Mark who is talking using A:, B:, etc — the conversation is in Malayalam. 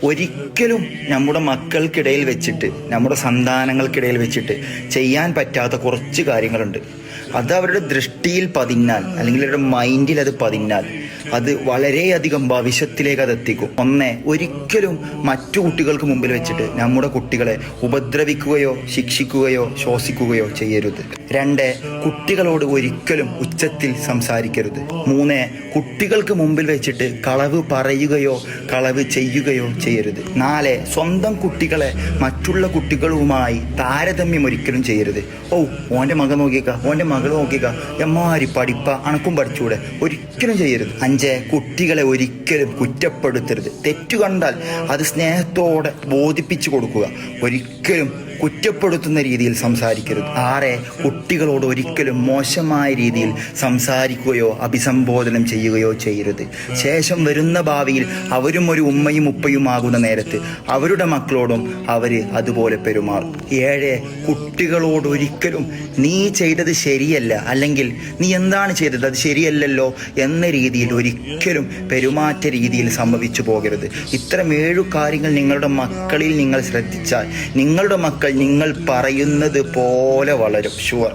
A: ഒരിക്കലും നമ്മുടെ മക്കൾക്കിടയിൽ വെച്ചിട്ട്, നമ്മുടെ സന്താനങ്ങൾക്കിടയിൽ വെച്ചിട്ട് ചെയ്യാൻ പറ്റാത്ത കുറച്ച് കാര്യങ്ങളുണ്ട്. അത് അവരുടെ ദൃഷ്ടിയിൽ പതിഞ്ഞാൽ, അല്ലെങ്കിൽ അവരുടെ മൈൻഡിൽ അത് പതിഞ്ഞാൽ, അത് വളരെയധികം ഭവിഷ്യത്തിലേക്ക് അത് എത്തിക്കും. ഒരിക്കലും മറ്റു കുട്ടികൾക്ക് മുമ്പിൽ വെച്ചിട്ട് നമ്മുടെ കുട്ടികളെ ഉപദ്രവിക്കുകയോ ശിക്ഷിക്കുകയോ ശോഷിക്കുകയോ ചെയ്യരുത്. 2, കുട്ടികളോട് ഒരിക്കലും ഉച്ചത്തിൽ സംസാരിക്കരുത്. 3, കുട്ടികൾക്ക് മുമ്പിൽ വെച്ചിട്ട് കളവ് പറയുകയോ കളവ് ചെയ്യുകയോ ചെയ്യരുത്. 4, സ്വന്തം കുട്ടികളെ മറ്റുള്ള കുട്ടികളുമായി താരതമ്യം ഒരിക്കലും ചെയ്യരുത്. ഓൻ്റെ മകൻ നോക്കിയേക്ക, ഓൻ്റെ മകൾ നോക്കിയേക്ക, എമ്മാരി പഠിപ്പ, അണക്കും പഠിച്ചൂടെ, ഒരിക്കലും ചെയ്യരുത്. 5, കുട്ടികളെ ഒരിക്കലും കുറ്റപ്പെടുത്തരുത്. തെറ്റു കണ്ടാൽ അത് സ്നേഹത്തോടെ ബോധിപ്പിച്ചു കൊടുക്കുക. ഒരിക്കലും കുറ്റപ്പെടുത്തുന്ന രീതിയിൽ സംസാരിക്കരുത്. 6, കുട്ടികളോട് ഒരിക്കലും മോശമായ രീതിയിൽ സംസാരിക്കുകയോ അഭിസംബോധനം ചെയ്യുകയോ ചെയ്യരുത്. ശേഷം വരുന്ന ഭാവിയിൽ അവരും ഒരു ഉമ്മയും ഉപ്പയും ആകുന്ന നേരത്ത് അവരുടെ മക്കളോടും അവർ അതുപോലെ പെരുമാറും. 7, കുട്ടികളോട് ഒരിക്കലും നീ ചെയ്തത് ശരിയല്ല, അല്ലെങ്കിൽ നീ എന്താണ് ചെയ്തത് അത് ശരിയല്ലല്ലോ എന്ന രീതിയിൽ ഒരിക്കലും പെരുമാറ്റ രീതിയിൽ സംഭവിച്ചു പോകരുത്. ഇത്തരം 7 കാര്യങ്ങൾ നിങ്ങളുടെ മക്കളിൽ നിങ്ങൾ ശ്രദ്ധിച്ചാൽ നിങ്ങളുടെ മക്കൾ നിങ്ങൾ പറയുന്നത് പോലെ വളരും. ഷുവർ.